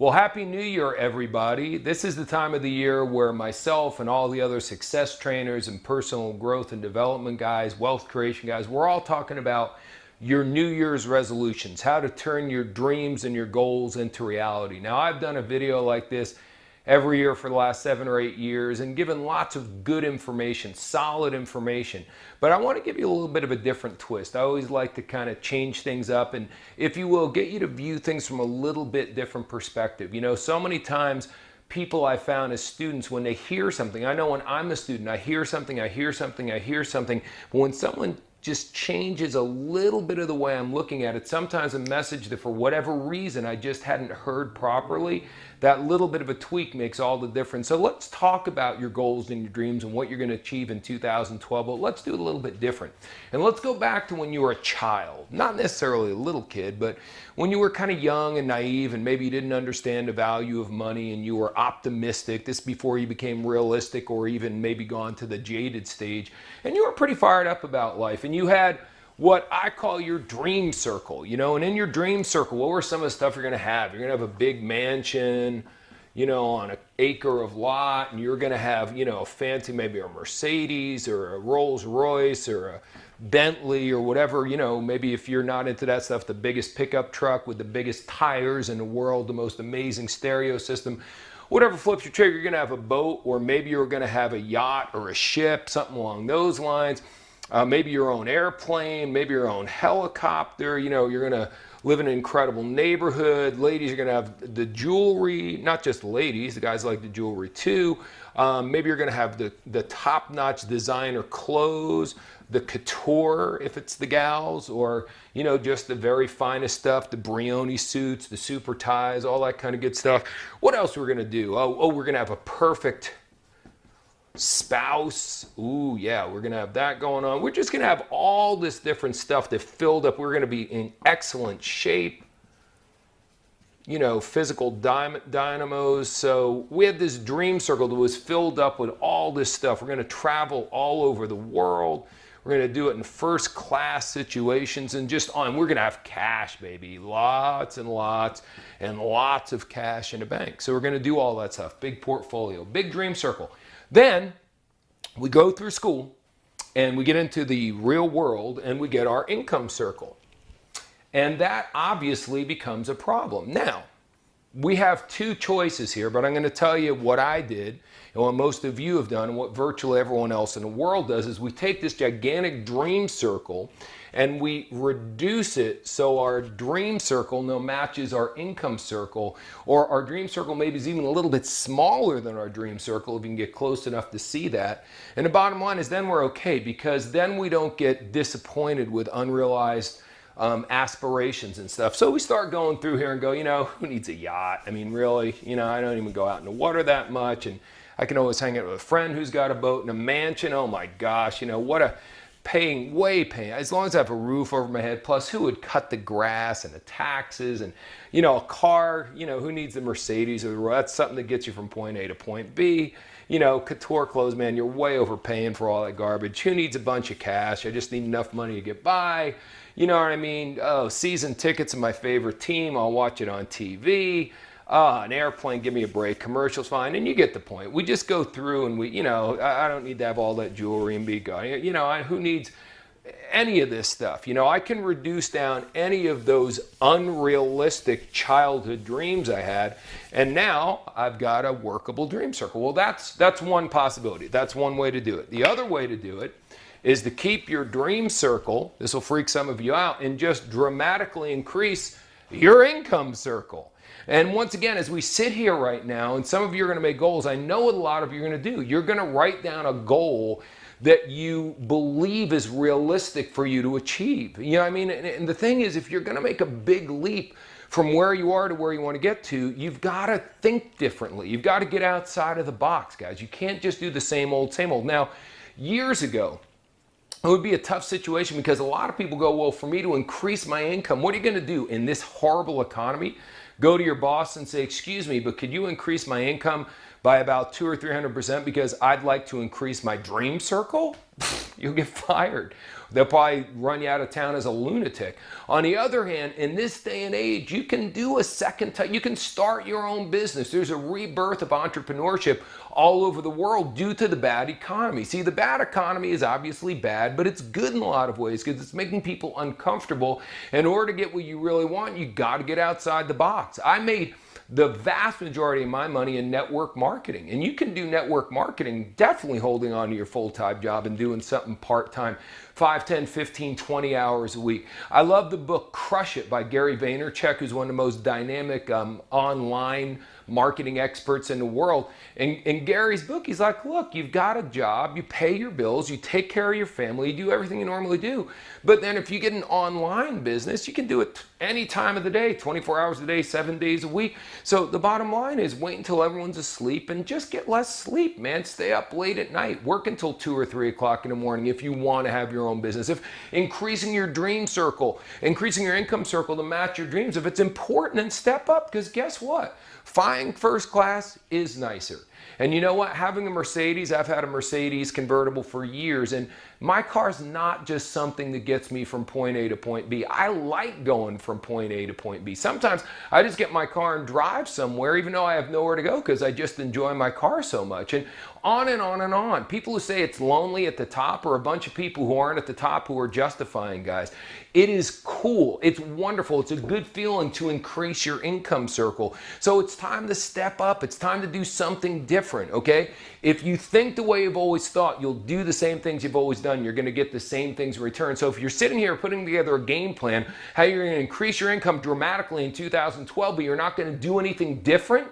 Well, Happy New Year, everybody. This is the time of the year where myself and all the other success trainers and personal growth and development guys, wealth creation guys, we're all talking about your New Year's resolutions, how to turn your dreams and your goals into reality. Now, I've done a video like this every year for the last 7 or 8 years and given lots of good information, solid information. But I want to give you a little bit of a different twist. I always like to kind of change things up and, if you will, get you to view things from a little bit different perspective. You know, so many times people I found as students, when they hear something, I know when I'm a student, I hear something, but when someone just changes a little bit of the way I'm looking at it, sometimes a message that for whatever reason I just hadn't heard properly, that little bit of a tweak makes all the difference. So let's talk about your goals and your dreams and what you're going to achieve in 2012, but let's do it a little bit different. And let's go back to when you were a child, not necessarily a little kid, but when you were kind of young and naive and maybe you didn't understand the value of money and you were optimistic, this before you became realistic or even maybe gone to the jaded stage, and you were pretty fired up about life and you had what I call your dream circle, you know, and in your dream circle, what were some of the stuff you're going to have? You're going to have a big mansion, you know, on an acre of lot, and you're going to have, you know, a fancy, maybe a Mercedes or a Rolls Royce or a Bentley or whatever, you know, maybe if you're not into that stuff, the biggest pickup truck with the biggest tires in the world, the most amazing stereo system. Whatever flips your trigger, you're going to have a boat, or maybe you're going to have a yacht or a ship, something along those lines. Maybe your own airplane, maybe your own helicopter. You know, you're going to live in an incredible neighborhood. Ladies are going to have the jewelry, not just ladies, the guys like the jewelry too. Maybe you're going to have the top-notch designer clothes, the couture if it's the gals, or, you know, just the very finest stuff, the Brioni suits, the super ties, all that kind of good stuff. What else we're going to do? Oh, we're going to have a perfect spouse. Ooh, yeah, we're going to have that going on. We're just going to have all this different stuff that filled up. We're going to be in excellent shape, you know, physical dynamos. So we had this dream circle that was filled up with all this stuff. We're going to travel all over the world. We're going to do it in first class situations and just on. We're going to have cash, baby. Lots and lots and lots of cash in the bank. So we're going to do all that stuff. Big portfolio, big dream circle. Then we go through school and we get into the real world and we get our income circle. And that obviously becomes a problem. Now, we have two choices here, but I'm going to tell you what I did and what most of you have done and what virtually everyone else in the world does is we take this gigantic dream circle and we reduce it so our dream circle now matches our income circle, or our dream circle maybe is even a little bit smaller than our dream circle if you can get close enough to see that. And the bottom line is then we're okay, because then we don't get disappointed with unrealized aspirations and stuff. So we start going through here and go, you know, who needs a yacht? I mean, really, you know, I don't even go out in the water that much, and I can always hang out with a friend who's got a boat and a mansion. Oh my gosh, you know, what a paying, as long as I have a roof over my head, plus who would cut the grass and the taxes and, you know, a car, you know, who needs the Mercedes or the Royal? That's something that gets you from point A to point B. You know, couture clothes, man, you're way overpaying for all that garbage. Who needs a bunch of cash? I just need enough money to get by. You know what I mean? Oh, season tickets to my favorite team. I'll watch it on TV. An airplane, give me a break. Commercials, fine. And you get the point. We just go through and we, you know, I don't need to have all that jewelry and be going. You know, who needs any of this stuff? You know, I can reduce down any of those unrealistic childhood dreams I had, and now I've got a workable dream circle. Well, that's one possibility. That's one way to do it. The other way to do it is to keep your dream circle, this will freak some of you out, and just dramatically increase your income circle. And once again, as we sit here right now, and some of you are going to make goals, I know what a lot of you are going to do. You're going to write down a goal that you believe is realistic for you to achieve. You know what I mean? And the thing is, if you're going to make a big leap from where you are to where you want to get to, you've got to think differently. You've got to get outside of the box, guys. You can't just do the same old, same old. Now, years ago, it would be a tough situation because a lot of people go, well, for me to increase my income, what are you going to do in this horrible economy? go to your boss and say, excuse me, but could you increase my income by about 200 or 300% because I'd like to increase my dream circle? You'll get fired. They'll probably run you out of town as a lunatic. On the other hand, in this day and age, you can do a second time. You can start your own business. There's a rebirth of entrepreneurship all over the world due to the bad economy. See, the bad economy is obviously bad, but it's good in a lot of ways because it's making people uncomfortable. In order to get what you really want, you got to get outside the box. I made the vast majority of my money in network marketing. And you can do network marketing definitely holding on to your full-time job and doing something part-time, 5, 10, 15, 20 hours a week. I love the book Crush It by Gary Vaynerchuk, who's one of the most dynamic online marketing experts in the world. And in Gary's book, he's like, look, you've got a job, you pay your bills, you take care of your family, you do everything you normally do. But then if you get an online business, you can do it any time of the day, 24 hours a day, 7 days a week. So the bottom line is wait until everyone's asleep and just get less sleep, man. Stay up late at night. Work until 2 or 3 o'clock in the morning if you want to have your own business. If increasing your dream circle, increasing your income circle to match your dreams, if it's important, then step up, because guess what? Flying first class is nicer. And you know what? Having a Mercedes, I've had a Mercedes convertible for years, and my car's not just something that gets me from point A to point B. I like going from point A to point B. Sometimes I just get my car and drive somewhere, even though I have nowhere to go, because I just enjoy my car so much. And on and on and on. People who say it's lonely at the top are a bunch of people who aren't at the top who are justifying, guys. It is cool. It's wonderful. It's a good feeling to increase your income circle. So it's time to step up. It's time to do something different, okay? If you think the way you've always thought, you'll do the same things you've always done. You're going to get the same things in return. So if you're sitting here putting together a game plan, how you're going to increase your income dramatically in 2012, but you're not going to do anything different,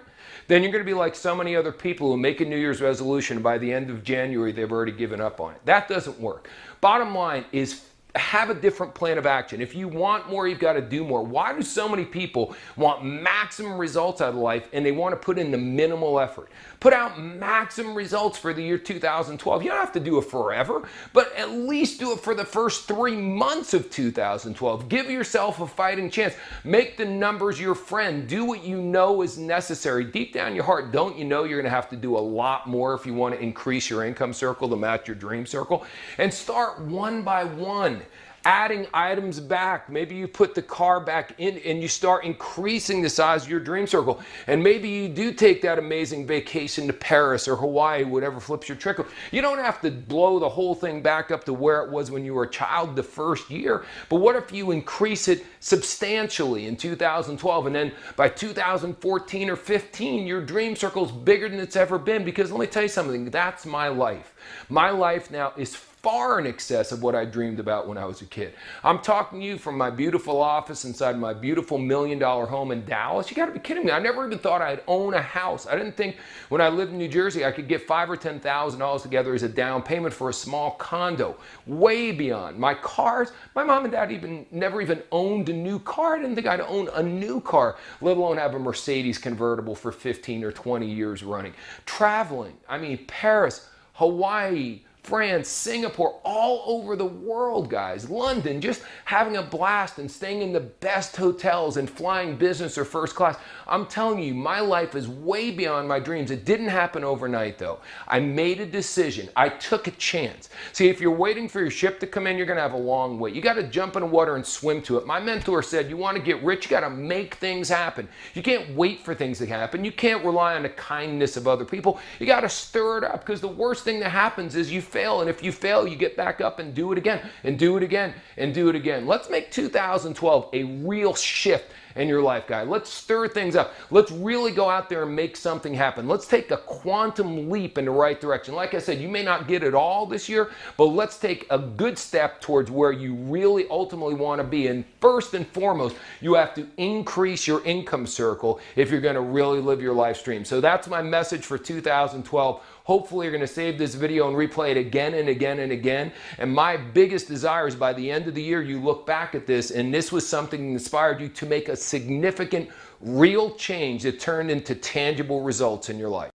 then you're going to be like so many other people who make a New Year's resolution, and by the end of January, they've already given up on it. That doesn't work. Bottom line is have a different plan of action. If you want more, you've got to do more. Why do so many people want maximum results out of life and they want to put in the minimal effort? Put out maximum results for the year 2012. You don't have to do it forever, but at least do it for the first 3 months of 2012. Give yourself a fighting chance. Make the numbers your friend. Do what you know is necessary. Deep down in your heart, don't you know you're going to have to do a lot more if you want to increase your income circle to match your dream circle? And start one by one. Adding items back. Maybe you put the car back in and you start increasing the size of your dream circle. And maybe you do take that amazing vacation to Paris or Hawaii, whatever flips your trickle. You don't have to blow the whole thing back up to where it was when you were a child the first year. But what if you increase it substantially in 2012, and then by 2014 or 15, your dream circle is bigger than it's ever been? Because let me tell you something, that's my life. My life now is far in excess of what I dreamed about when I was a kid. I'm talking to you from my beautiful office inside my beautiful $1 million home in Dallas. You gotta be kidding me. I never even thought I'd own a house. I didn't think when I lived in New Jersey I could get $5,000 or $10,000 together as a down payment for a small condo. Way beyond. My cars, my mom and dad never even owned a new car. I didn't think I'd own a new car, let alone have a Mercedes convertible for 15 or 20 years running. Traveling, I mean Paris, Hawaii, France, Singapore, all over the world, guys. London, just having a blast and staying in the best hotels and flying business or first class. I'm telling you, my life is way beyond my dreams. It didn't happen overnight, though. I made a decision. I took a chance. See, if you're waiting for your ship to come in, you're going to have a long wait. You got to jump in the water and swim to it. My mentor said, you want to get rich, you got to make things happen. You can't wait for things to happen. You can't rely on the kindness of other people. You got to stir it up, because the worst thing that happens is you fail, and if you fail, you get back up and do it again, and do it again, and do it again. Let's make 2012 a real shift in your life, guy. Let's stir things up. Let's really go out there and make something happen. Let's take a quantum leap in the right direction. Like I said, you may not get it all this year, but let's take a good step towards where you really ultimately want to be. And first and foremost, you have to increase your income circle if you're going to really live your life stream. So that's my message for 2012. Hopefully you're going to save this video and replay it again and again and again. And my biggest desire is by the end of the year, you look back at this and this was something that inspired you to make a significant, real change that turned into tangible results in your life.